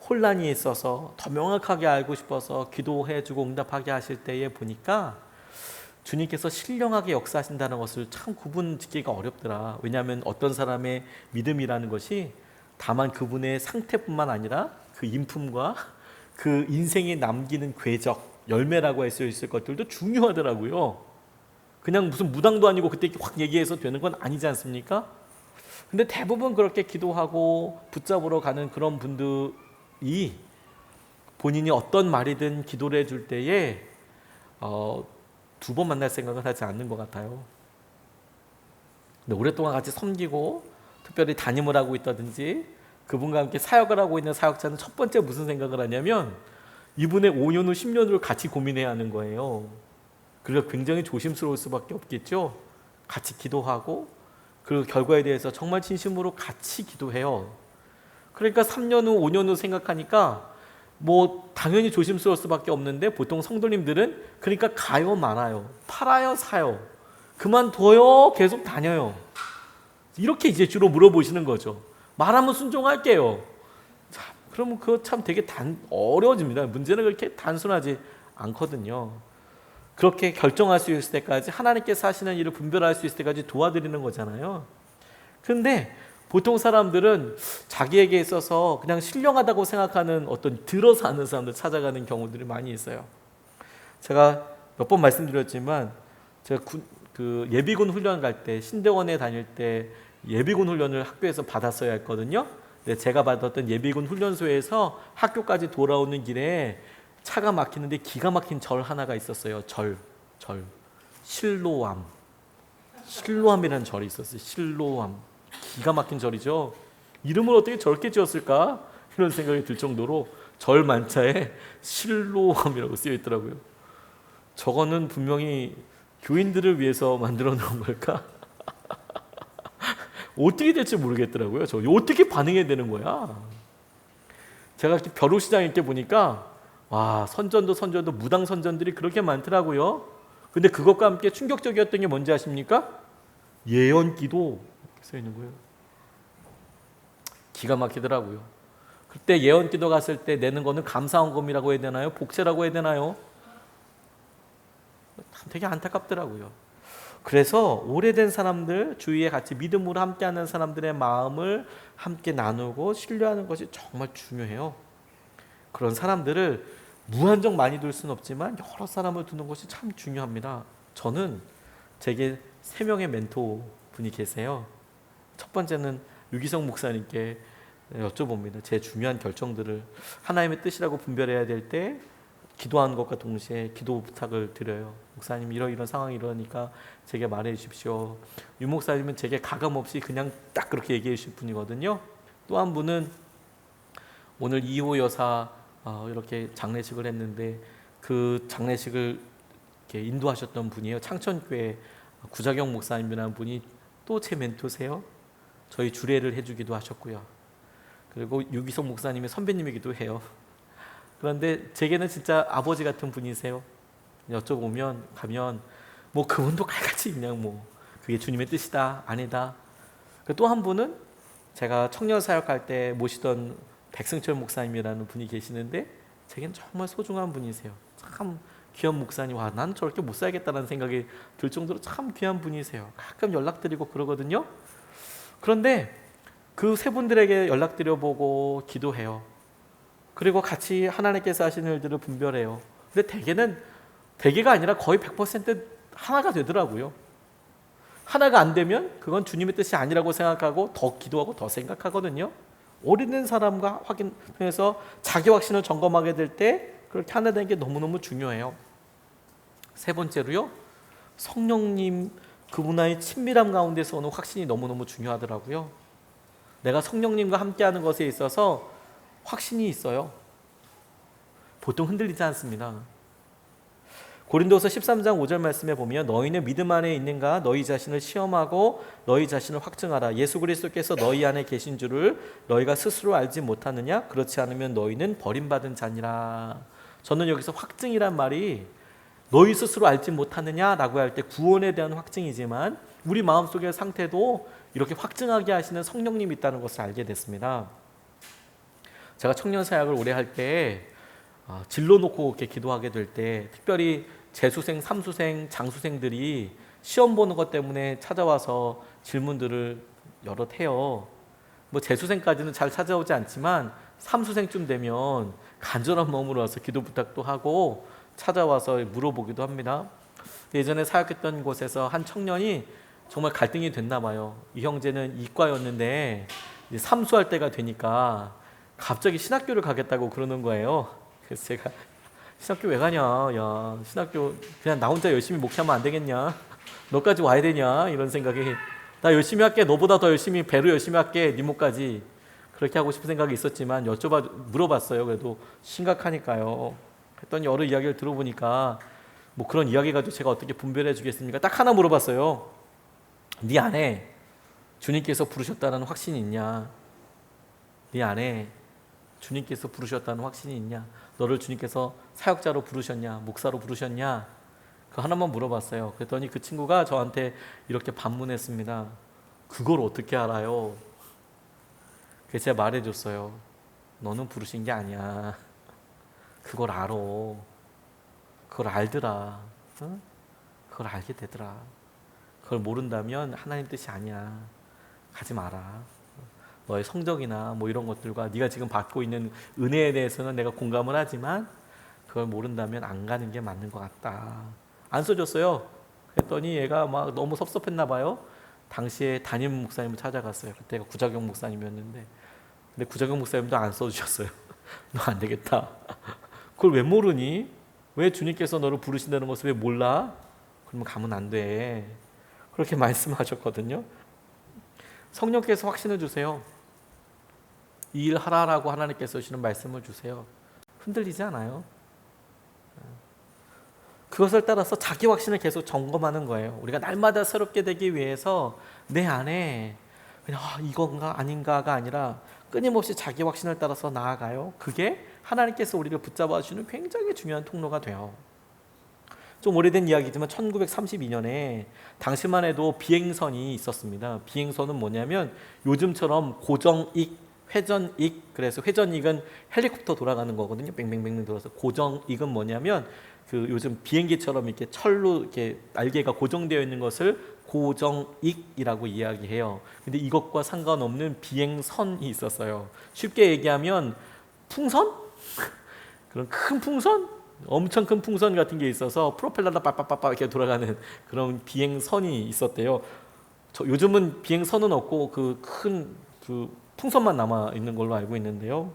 혼란이 있어서 더 명확하게 알고 싶어서 기도해주고 응답하게 하실 때에 보니까 주님께서 신령하게 역사하신다는 것을 참 구분짓기가 어렵더라. 왜냐하면 어떤 사람의 믿음이라는 것이 다만 그분의 상태뿐만 아니라 그 인품과 그 인생에 남기는 궤적, 열매라고 할 수 있을 것들도 중요하더라고요. 그냥 무슨 무당도 아니고 그때 확 얘기해서 되는 건 아니지 않습니까? 근데 대부분 그렇게 기도하고 붙잡으러 가는 그런 분들이 본인이 어떤 말이든 기도를 해줄 때에 두 번 만날 생각은 하지 않는 것 같아요. 근데 오랫동안 같이 섬기고 특별히 담임을 하고 있다든지 그분과 함께 사역을 하고 있는 사역자는 첫 번째 무슨 생각을 하냐면 이분의 5년 후 10년 후를 같이 고민해야 하는 거예요. 그래서 굉장히 조심스러울 수밖에 없겠죠. 같이 기도하고 그 결과에 대해서 정말 진심으로 같이 기도해요. 그러니까 3년 후 5년 후 생각하니까 당연히 조심스러울 수밖에 없는데 보통 성도님들은 그러니까 가요 말아요, 팔아요 사요, 그만둬요 계속 다녀요, 이렇게 이제 주로 물어보시는 거죠. 말하면 순종할게요. 자, 그러면 그거 참 되게 어려워집니다. 문제는 그렇게 단순하지 않거든요. 그렇게 결정할 수 있을 때까지, 하나님께서 하시는 일을 분별할 수 있을 때까지 도와드리는 거잖아요. 그런데 보통 사람들은 자기에게 있어서 그냥 신령하다고 생각하는 어떤 들어서 아는 사람들 찾아가는 경우들이 많이 있어요. 제가 몇 번 말씀드렸지만 제가 그 예비군 훈련 갈 때, 신대원에 다닐 때 예비군 훈련을 학교에서 받았어야 했거든요. 근데 제가 받았던 예비군 훈련소에서 학교까지 돌아오는 길에 차가 막히는데 기가 막힌 절 하나가 있었어요. 절. 실로암이라는 절이 있었어요. 실로암. 기가 막힌 절이죠. 이름을 어떻게 저렇게 지었을까? 이런 생각이 들 정도로 절 만자에 실로암이라고 쓰여 있더라고요. 저거는 분명히 교인들을 위해서 만들어 놓은 걸까? 어떻게 될지 모르겠더라고요. 저 어떻게 반응해야 되는 거야? 제가 벼룩시장에 이렇게 보니까 선전도 무당 선전들이 그렇게 많더라고요. 근데 그것과 함께 충격적이었던 게 뭔지 아십니까? 예언기도 써 있는 거예요. 기가 막히더라고요. 그때 예언기도 갔을 때 내는 거는 감사헌금이라고 해야 되나요? 복채라고 해야 되나요? 되게 안타깝더라고요. 그래서 오래된 사람들, 주위에 같이 믿음으로 함께하는 사람들의 마음을 함께 나누고 신뢰하는 것이 정말 중요해요. 그런 사람들을 무한정 많이 둘 수는 없지만 여러 사람을 두는 것이 참 중요합니다. 저는 제게 3명의 멘토 분이 계세요. 첫 번째는 유기성 목사님께 여쭤봅니다. 제 중요한 결정들을 하나님의 뜻이라고 분별해야 될 때 기도하는 것과 동시에 기도 부탁을 드려요. 목사님 이런 상황이 이러니까 제게 말해 주십시오. 유 목사님은 제게 가감 없이 그냥 딱 그렇게 얘기해 주실 분이거든요. 또 한 분은 오늘 이호 여사 이렇게 장례식을 했는데 그 장례식을 이렇게 인도하셨던 분이에요. 창천교회 구자경 목사님이라는 분이 또 제 멘토세요. 저희 주례를 해주기도 하셨고요. 그리고 유기성 목사님의 선배님이기도 해요. 그런데 제게는 진짜 아버지 같은 분이세요. 여쭤보면 가면 뭐 그분도 칼같이 그냥 뭐 그게 주님의 뜻이다 아니다. 또 한 분은 제가 청년 사역할 때 모시던 백승철 목사님이라는 분이 계시는데 제겐 정말 소중한 분이세요. 참 귀한 목사님. 와, 난 저렇게 못 살겠다는 생각이 들 정도로 참 귀한 분이세요. 가끔 연락드리고 그러거든요. 그런데 그 세 분들에게 연락드려보고 기도해요. 그리고 같이 하나님께서 하시는 일들을 분별해요. 근데 대개가 아니라 거의 100% 하나가 되더라고요. 하나가 안 되면 그건 주님의 뜻이 아니라고 생각하고 더 기도하고 더 생각하거든요. 오래된 사람과 확인해서 자기 확신을 점검하게 될 때 그렇게 하나 되는 게 너무너무 중요해요. 세 번째로요, 성령님 그분과의 친밀함 가운데서 오는 확신이 너무너무 중요하더라고요. 내가 성령님과 함께하는 것에 있어서 확신이 있어요. 보통 흔들리지 않습니다. 고린도서 13장 5절 말씀에 보면 너희는 믿음 안에 있는가 너희 자신을 시험하고 너희 자신을 확증하라. 예수 그리스도께서 너희 안에 계신 줄을 너희가 스스로 알지 못하느냐? 그렇지 않으면 너희는 버림받은 자니라. 저는 여기서 확증이란 말이 너희 스스로 알지 못하느냐라고 할 때 구원에 대한 확증이지만 우리 마음속의 상태도 이렇게 확증하게 하시는 성령님이 있다는 것을 알게 됐습니다. 제가 청년 사역을 오래 할 때 진로 놓고 이렇게 기도하게 될 때 특별히 재수생, 삼수생, 장수생들이 시험 보는 것 때문에 찾아와서 질문들을 여럿 해요. 뭐 재수생까지는 잘 찾아오지 않지만 삼수생쯤 되면 간절한 마음으로 와서 기도 부탁도 하고 찾아와서 물어보기도 합니다. 예전에 사역했던 곳에서 한 청년이 정말 갈등이 됐나 봐요. 이 형제는 이과였는데 이제 삼수할 때가 되니까 갑자기 신학교를 가겠다고 그러는 거예요. 그래서 제가 신학교 왜 가냐? 야, 신학교 그냥 나 혼자 열심히 목회하면 안 되겠냐? 너까지 와야 되냐? 이런 생각이 나 열심히 할게. 너보다 더 열심히 배로 열심히 할게. 네 목까지 그렇게 하고 싶은 생각이 있었지만 물어봤어요. 그래도 심각하니까요. 했더니 여러 이야기를 들어보니까 뭐 그런 이야기 가지고 제가 어떻게 분별해 주겠습니까? 딱 하나 물어봤어요. 네 안에 주님께서 부르셨다는 확신이 있냐? 네 안에 주님께서 부르셨다는 확신이 있냐? 너를 주님께서 사역자로 부르셨냐? 목사로 부르셨냐? 그 하나만 물어봤어요. 그랬더니 그 친구가 저한테 이렇게 반문했습니다. 그걸 어떻게 알아요? 그래서 제가 말해줬어요. 너는 부르신 게 아니야. 그걸 알아. 그걸 알더라. 응? 그걸 알게 되더라. 그걸 모른다면 하나님 뜻이 아니야. 가지 마라. 너의 성적이나 뭐 이런 것들과 네가 지금 받고 있는 은혜에 대해서는 내가 공감을 하지만 그걸 모른다면 안 가는 게 맞는 것 같다. 안 써줬어요. 그랬더니 얘가 막 너무 섭섭했나 봐요. 당시에 담임 목사님을 찾아갔어요. 그때가 구자경 목사님이었는데 근데 구자경 목사님도 안 써주셨어요. 너 안 되겠다. 그걸 왜 모르니? 왜 주님께서 너를 부르신다는 것을 왜 몰라? 그러면 가면 안 돼. 그렇게 말씀하셨거든요. 성령께서 확신을 주세요. 이 일 하라라고 하나님께서 주시는 말씀을 주세요. 흔들리지 않아요. 그것을 따라서 자기 확신을 계속 점검하는 거예요. 우리가 날마다 새롭게 되기 위해서 내 안에 그냥 이건가 아닌가가 아니라 끊임없이 자기 확신을 따라서 나아가요. 그게 하나님께서 우리를 붙잡아 주시는 굉장히 중요한 통로가 돼요. 좀 오래된 이야기지만 1932년에 당시만 해도 비행선이 있었습니다. 비행선은 뭐냐면 요즘처럼 고정익, 회전익, 그래서 회전익은 헬리콥터 돌아가는 거거든요. 뱅뱅뱅뱅 돌아서. 고정익은 뭐냐면 그 요즘 비행기처럼 이렇게 철로 이렇게 날개가 고정되어 있는 것을 고정익이라고 이야기해요. 근데 이것과 상관없는 비행선이 있었어요. 쉽게 얘기하면 풍선? 그런 큰 풍선? 엄청 큰 풍선 같은 게 있어서 프로펠러가 빠빠빠빠 이렇게 돌아가는 그런 비행선이 있었대요. 요즘은 비행선은 없고 그 큰 그 풍선만 남아 있는 걸로 알고 있는데요.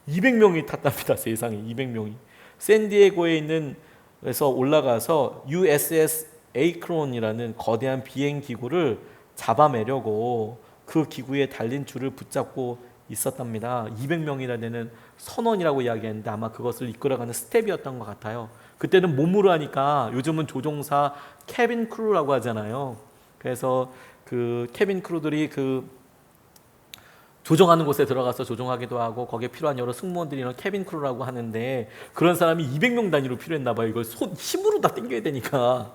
200명이 탔답니다. 세상에 200명이. 샌디에고에 있는 에서 올라가서 USS 에이크론이라는 거대한 비행 기구를 잡아매려고 그 기구에 달린 줄을 붙잡고 있었답니다. 200명이나 되는 선원이라고 이야기했는데 아마 그것을 이끌어가는 스텝이었던 것 같아요. 그때는 몸으로 하니까 요즘은 조종사 캐빈 크루라고 하잖아요. 그래서 그 캐빈 크루들이 그 조종하는 곳에 들어가서 조종하기도 하고 거기에 필요한 여러 승무원들이 이런 캐빈 크루라고 하는데 그런 사람이 200명 단위로 필요했나 봐요. 이걸 힘으로 다 당겨야 되니까.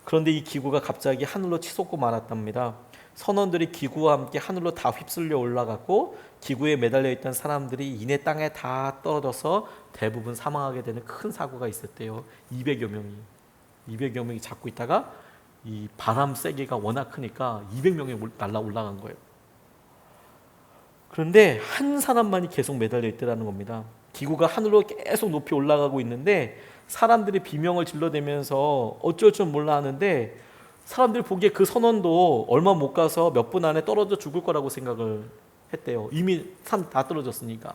그런데 이 기구가 갑자기 하늘로 치솟고 말았답니다. 선원들이 기구와 함께 하늘로 다 휩쓸려 올라갔고 기구에 매달려 있던 사람들이 이내 땅에 다 떨어져서 대부분 사망하게 되는 큰 사고가 있었대요. 200여 명이 잡고 있다가 이 바람 세기가 워낙 크니까 200명이 날아 올라간 거예요. 그런데 한 사람만이 계속 매달려 있더라는 겁니다. 기구가 하늘로 계속 높이 올라가고 있는데 사람들이 비명을 질러대면서 어쩔 줄 몰라 하는데 사람들이 보기에 그 선원도 얼마 못 가서 몇 분 안에 떨어져 죽을 거라고 생각을 했대요. 이미 산 다 떨어졌으니까.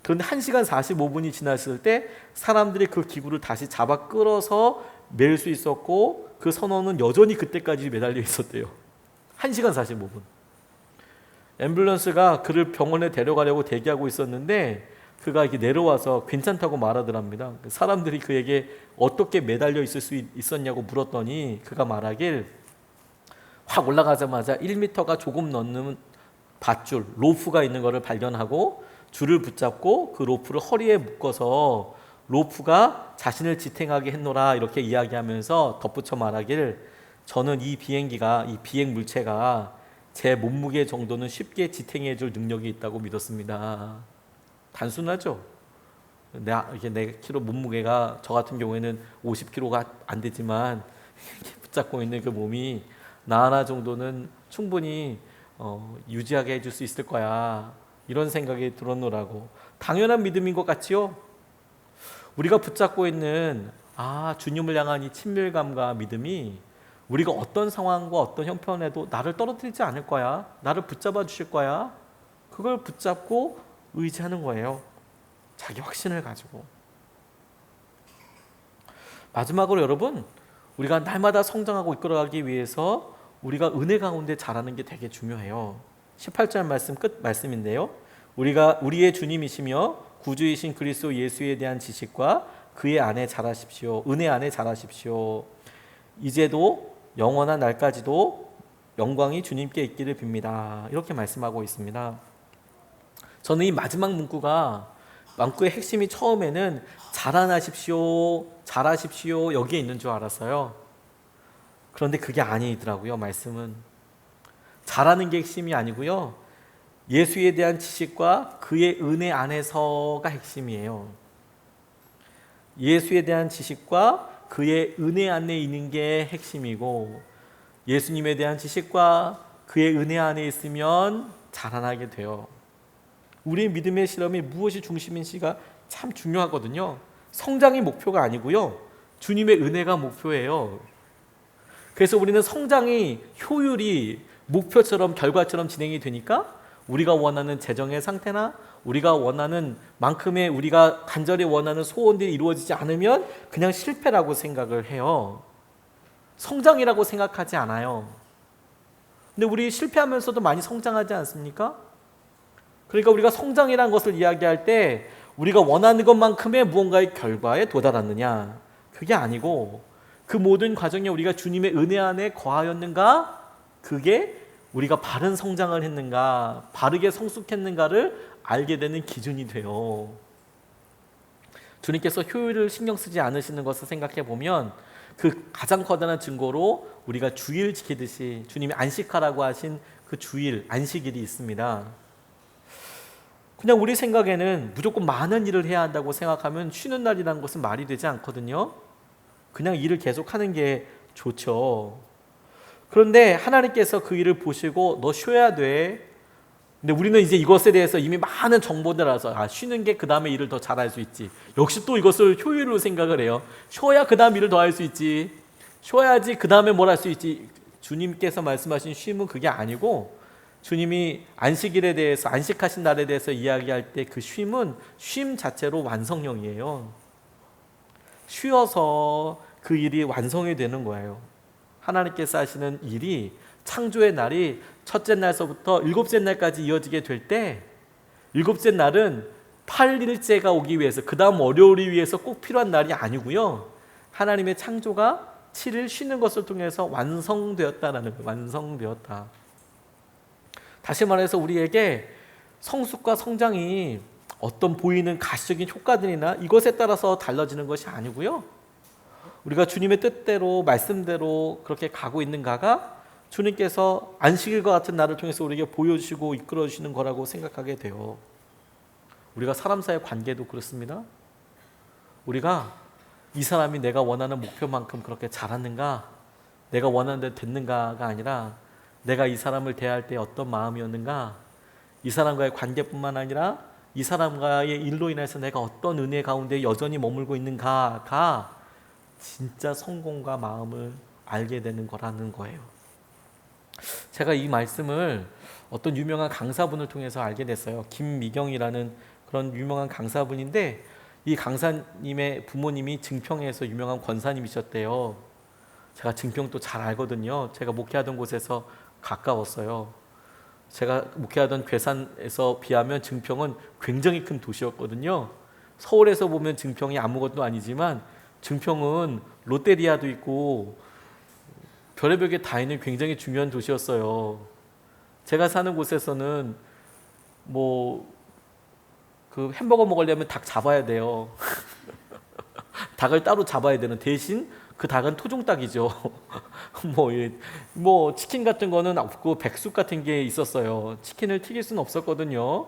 그런데 1시간 45분이 지났을 때 사람들이 그 기구를 다시 잡아 끌어서 맬 수 있었고 그 선원은 여전히 그때까지 매달려 있었대요. 1시간 45분. 앰뷸런스가 그를 병원에 데려가려고 대기하고 있었는데 그가 이렇게 내려와서 괜찮다고 말하더랍니다. 사람들이 그에게 어떻게 매달려 있을 수 있었냐고 물었더니 그가 말하길 확 올라가자마자 1m가 조금 넘는 밧줄, 로프가 있는 것을 발견하고 줄을 붙잡고 그 로프를 허리에 묶어서 로프가 자신을 지탱하게 했노라 이렇게 이야기하면서 덧붙여 말하길 저는 이 비행기가 이 비행 물체가 제 몸무게 정도는 쉽게 지탱해 줄 능력이 있다고 믿었습니다. 단순하죠. 내 키로 몸무게가 저 같은 경우에는 50kg가 안 되지만 붙잡고 있는 그 몸이 나 하나 정도는 충분히 유지하게 해줄 수 있을 거야. 이런 생각이 들었노라고. 당연한 믿음인 것 같지요? 우리가 붙잡고 있는 주님을 향한 이 친밀감과 믿음이 우리가 어떤 상황과 어떤 형편에도 나를 떨어뜨리지 않을 거야. 나를 붙잡아 주실 거야. 그걸 붙잡고 의지하는 거예요. 자기 확신을 가지고. 마지막으로 여러분, 우리가 날마다 성장하고 이끌어가기 위해서 우리가 은혜 가운데 자라는 게 되게 중요해요. 18절 말씀 끝 말씀인데요. 우리가 우리의 주님이시며 구주이신 그리스도 예수에 대한 지식과 그의 안에 자라십시오. 은혜 안에 자라십시오. 이제도 영원한 날까지도 영광이 주님께 있기를 빕니다. 이렇게 말씀하고 있습니다. 저는 이 마지막 문구의 핵심이 처음에는 자라나십시오, 잘하십시오 여기에 있는 줄 알았어요. 그런데 그게 아니더라고요. 말씀은 잘하는 게 핵심이 아니고요. 예수에 대한 지식과 그의 은혜 안에서가 핵심이에요. 예수에 대한 지식과 그의 은혜 안에 있는 게 핵심이고 예수님에 대한 지식과 그의 은혜 안에 있으면 자라나게 돼요. 우리의 믿음의 실험이 무엇이 중심인지가 참 중요하거든요. 성장이 목표가 아니고요. 주님의 은혜가 목표예요. 그래서 우리는 성장이 효율이 목표처럼 결과처럼 진행이 되니까 우리가 원하는 재정의 상태나 우리가 원하는 만큼의 우리가 간절히 원하는 소원들이 이루어지지 않으면 그냥 실패라고 생각을 해요. 성장이라고 생각하지 않아요. 근데 우리 실패하면서도 많이 성장하지 않습니까? 그러니까 우리가 성장이라는 것을 이야기할 때 우리가 원하는 것만큼의 무언가의 결과에 도달하느냐, 그게 아니고 그 모든 과정에 우리가 주님의 은혜 안에 거하였는가, 그게 우리가 바른 성장을 했는가, 바르게 성숙했는가를 알게 되는 기준이 돼요. 주님께서 효율을 신경 쓰지 않으시는 것을 생각해 보면 그 가장 커다란 증거로 우리가 주일 지키듯이 주님이 안식하라고 하신 그 주일 안식일이 있습니다. 그냥 우리 생각에는 무조건 많은 일을 해야 한다고 생각하면 쉬는 날이라는 것은 말이 되지 않거든요. 그냥 일을 계속하는 게 좋죠. 그런데 하나님께서 그 일을 보시고 너 쉬어야 돼. 근데 우리는 이제 이것에 대해서 이미 많은 정보들 알아서 쉬는 게 그 다음에 일을 더 잘할 수 있지. 역시 또 이것을 효율로 생각을 해요. 쉬어야 그 다음 일을 더 할 수 있지. 쉬어야지 그 다음에 뭘 할 수 있지. 주님께서 말씀하신 쉼은 그게 아니고 주님이 안식일에 대해서 안식하신 날에 대해서 이야기할 때 그 쉼은 쉼 자체로 완성형이에요. 쉬어서 그 일이 완성이 되는 거예요. 하나님께서 하시는 일이 창조의 날이 첫째 날서부터 일곱째 날까지 이어지게 될 때 일곱째 날은 8일째가 오기 위해서 그 다음 월요일을 위해서 꼭 필요한 날이 아니고요. 하나님의 창조가 7일 쉬는 것을 통해서 완성되었다라는 거예요. 완성되었다. 다시 말해서 우리에게 성숙과 성장이 어떤 보이는 가시적인 효과들이나 이것에 따라서 달라지는 것이 아니고요. 우리가 주님의 뜻대로 말씀대로 그렇게 가고 있는가가 주님께서 안식일과 같은 날을 통해서 우리에게 보여주시고 이끌어주시는 거라고 생각하게 돼요. 우리가 사람 사이의 관계도 그렇습니다. 우리가 이 사람이 내가 원하는 목표만큼 그렇게 잘하는가, 내가 원하는 대로 됐는가가 아니라 내가 이 사람을 대할 때 어떤 마음이었는가, 이 사람과의 관계뿐만 아니라 이 사람과의 일로 인해서 내가 어떤 은혜 가운데 여전히 머물고 있는가가 진짜 성공과 마음을 알게 되는 거라는 거예요. 제가 이 말씀을 어떤 유명한 강사분을 통해서 알게 됐어요. 김미경이라는 그런 유명한 강사분인데 이 강사님의 부모님이 증평에서 유명한 권사님이셨대요. 제가 증평도 잘 알거든요. 제가 목회하던 곳에서 가까웠어요. 제가 목회하던 괴산에서 비하면 증평은 굉장히 큰 도시였거든요. 서울에서 보면 증평이 아무것도 아니지만 증평은 롯데리아도 있고 별의별 게 다 있는 굉장히 중요한 도시였어요. 제가 사는 곳에서는 그 햄버거 먹으려면 닭 잡아야 돼요. 닭을 따로 잡아야 되는 대신 그 닭은 토종닭이죠. 치킨 같은 거는 없고 백숙 같은 게 있었어요. 치킨을 튀길 수는 없었거든요.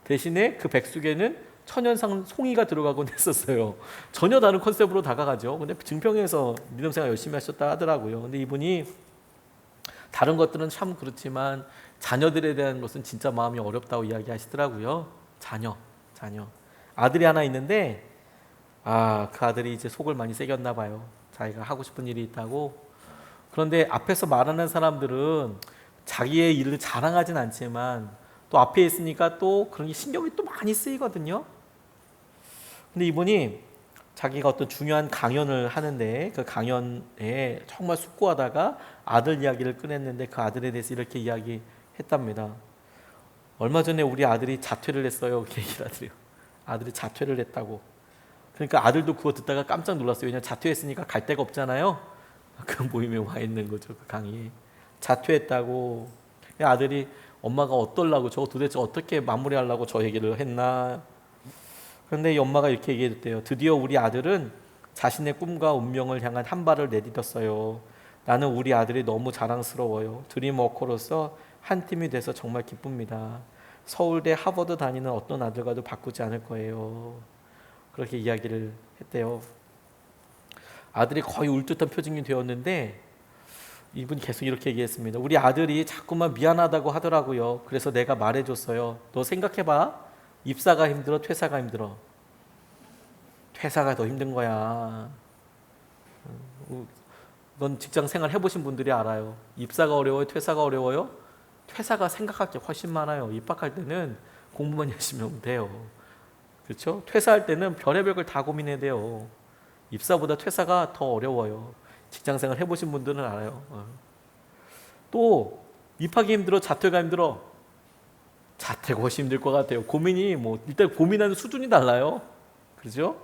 대신에 그 백숙에는 천연산 송이가 들어가곤 했었어요. 전혀 다른 컨셉으로 다가가죠. 근데 증평에서 믿음 생활 열심히 하셨다 하더라고요. 근데 이분이 다른 것들은 참 그렇지만 자녀들에 대한 것은 진짜 마음이 어렵다고 이야기하시더라고요. 자녀. 아들이 하나 있는데 그 아들이 이제 속을 많이 새겼나 봐요. 자기가 하고 싶은 일이 있다고. 그런데 앞에서 말하는 사람들은 자기의 일을 자랑하진 않지만 또 앞에 있으니까 또 그런 게 신경이 또 많이 쓰이거든요. 근데 이분이 자기가 어떤 중요한 강연을 하는데 그 강연에 정말 숙고하다가 아들 이야기를 꺼냈는데 그 아들에 대해서 이렇게 이야기했답니다. 얼마 전에 우리 아들이 자퇴를 했어요. 이렇게 얘기를 하더래요. 아들이 자퇴를 했다고. 그러니까 아들도 그거 듣다가 깜짝 놀랐어요. 왜냐하면 자퇴했으니까 갈 데가 없잖아요. 그 모임에 와 있는 거죠. 그 강의에. 자퇴했다고. 아들이 엄마가 어떨라고 저 도대체 어떻게 마무리하려고 저 얘기를 했나. 그런데 이 엄마가 이렇게 얘기했대요. 드디어 우리 아들은 자신의 꿈과 운명을 향한 한 발을 내딛었어요. 나는 우리 아들이 너무 자랑스러워요. 드림워커로서 한 팀이 돼서 정말 기쁩니다. 서울대 하버드 다니는 어떤 아들과도 바꾸지 않을 거예요. 그렇게 이야기를 했대요. 아들이 거의 울 듯한 표정이 되었는데 이분이 계속 이렇게 얘기했습니다. 우리 아들이 자꾸만 미안하다고 하더라고요. 그래서 내가 말해줬어요. 너 생각해봐. 입사가 힘들어, 퇴사가 힘들어. 퇴사가 더 힘든 거야. 넌 직장 생활 해보신 분들이 알아요. 입사가 어려워요, 퇴사가 어려워요? 퇴사가 생각할 게 훨씬 많아요. 입학할 때는 공부만 열심히 하면 돼요. 그렇죠? 퇴사할 때는 별의별 걸 다 고민해야 돼요. 입사보다 퇴사가 더 어려워요. 직장생활 해보신 분들은 알아요. 또 입학이 힘들어, 자퇴가 힘들어. 자퇴가 훨씬 힘들 것 같아요. 고민이 일단 고민하는 수준이 달라요. 그렇죠?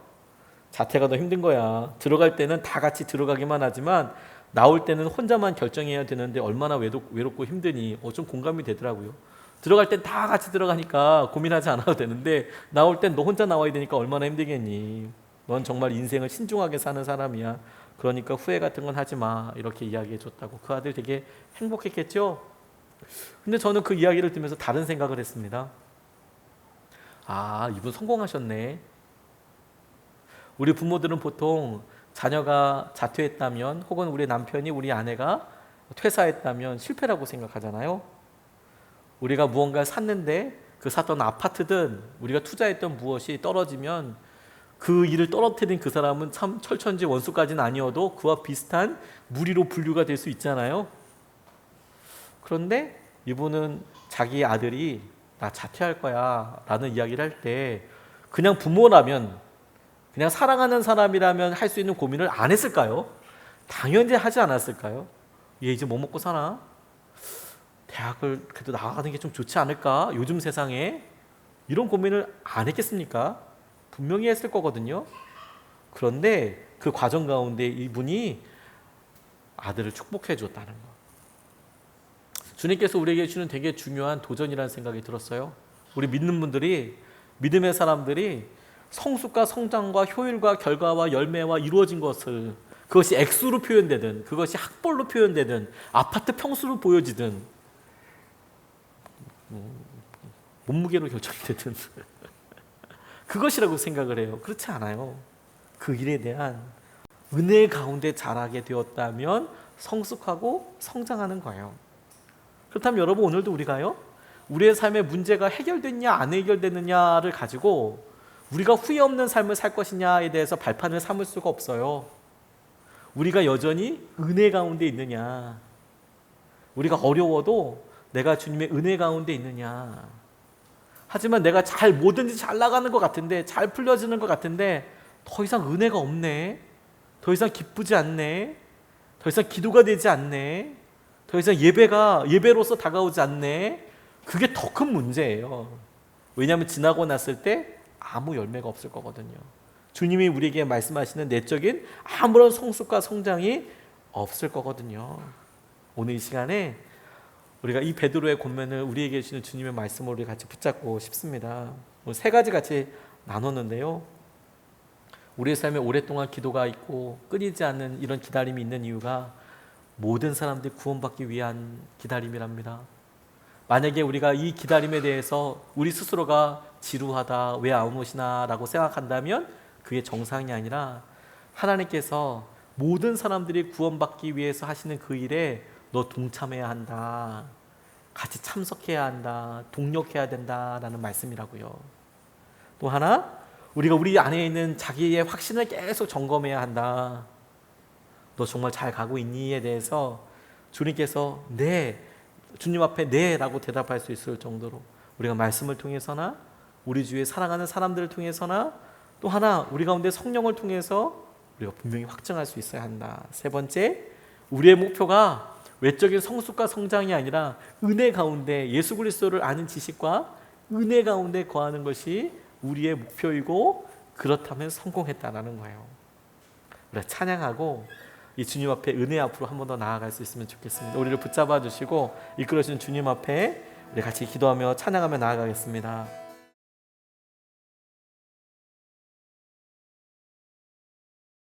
자퇴가 더 힘든 거야. 들어갈 때는 다 같이 들어가기만 하지만 나올 때는 혼자만 결정해야 되는데 얼마나 외롭고 힘드니. 좀 공감이 되더라고요. 들어갈 땐 다 같이 들어가니까 고민하지 않아도 되는데 나올 땐 너 혼자 나와야 되니까 얼마나 힘들겠니. 넌 정말 인생을 신중하게 사는 사람이야. 그러니까 후회 같은 건 하지 마. 이렇게 이야기해 줬다고. 그 아들 되게 행복했겠죠? 근데 저는 그 이야기를 들으면서 다른 생각을 했습니다. 아, 이분 성공하셨네. 우리 부모들은 보통 자녀가 자퇴했다면 혹은 우리 남편이 우리 아내가 퇴사했다면 실패라고 생각하잖아요. 우리가 무언가를 샀는데 그 샀던 아파트든 우리가 투자했던 무엇이 떨어지면 그 일을 떨어뜨린 그 사람은 참 철천지 원수까지는 아니어도 그와 비슷한 무리로 분류가 될 수 있잖아요. 그런데 이분은 자기 아들이 나 자퇴할 거야 라는 이야기를 할 때 그냥 부모라면, 그냥 사랑하는 사람이라면 할 수 있는 고민을 안 했을까요? 당연히 하지 않았을까요? 얘 이제 뭐 먹고 사나? 대학을 그래도 나가는 게 좀 좋지 않을까? 요즘 세상에 이런 고민을 안 했겠습니까? 분명히 했을 거거든요. 그런데 그 과정 가운데 이분이 아들을 축복해 줬다는 거. 주님께서 우리에게 주는 되게 중요한 도전이라는 생각이 들었어요. 우리 믿는 분들이, 믿음의 사람들이 성숙과 성장과 효율과 결과와 열매와 이루어진 것을, 그것이 액수로 표현되든 그것이 학벌로 표현되든 아파트 평수로 보여지든 몸무게로 결정되든 그것이라고 생각을 해요. 그렇지 않아요. 그 일에 대한 은혜 가운데 자라게 되었다면 성숙하고 성장하는 거예요. 그렇다면 여러분, 오늘도 우리가요, 우리의 삶의 문제가 해결됐냐 안 해결됐느냐를 가지고 우리가 후회 없는 삶을 살 것이냐에 대해서 발판을 삼을 수가 없어요. 우리가 여전히 은혜 가운데 있느냐, 우리가 어려워도 내가 주님의 은혜 가운데 있느냐. 하지만 내가 뭐든지 잘 나가는 것 같은데, 잘 풀려지는 것 같은데 더 이상 은혜가 없네, 더 이상 기쁘지 않네, 더 이상 기도가 되지 않네, 더 이상 예배로서 다가오지 않네. 그게 더 큰 문제예요. 왜냐하면 지나고 났을 때 아무 열매가 없을 거거든요. 주님이 우리에게 말씀하시는 내적인 아무런 성숙과 성장이 없을 거거든요. 오늘 이 시간에 우리가 이 베드로의 권면을 우리에게 주시는 주님의 말씀을 우리 같이 붙잡고 싶습니다. 오늘 세 가지 같이 나눴는데요. 우리의 삶에 오랫동안 기도가 있고 끊이지 않는 이런 기다림이 있는 이유가 모든 사람들이 구원받기 위한 기다림이랍니다. 만약에 우리가 이 기다림에 대해서 우리 스스로가 지루하다, 왜 안 오시나 라고 생각한다면 그게 정상이 아니라 하나님께서 모든 사람들이 구원받기 위해서 하시는 그 일에 너 동참해야 한다, 같이 참석해야 한다, 동력해야 된다라는 말씀이라고요. 또 하나, 우리가 우리 안에 있는 자기의 확신을 계속 점검해야 한다. 너 정말 잘 가고 있니에 대해서 주님께서 네, 주님 앞에 네 라고 대답할 수 있을 정도로 우리가 말씀을 통해서나 우리 주위에 사랑하는 사람들을 통해서나 또 하나 우리 가운데 성령을 통해서 우리가 분명히 확증할 수 있어야 한다. 세 번째, 우리의 목표가 외적인 성숙과 성장이 아니라 은혜 가운데 예수 그리스도를 아는 지식과 은혜 가운데 거하는 것이 우리의 목표이고, 그렇다면 성공했다라는 거예요. 우리가 찬양하고 이 주님 앞에 은혜 앞으로 한 번 더 나아갈 수 있으면 좋겠습니다. 우리를 붙잡아 주시고 이끌어 주시는 주님 앞에 우리 같이 기도하며 찬양하며 나아가겠습니다.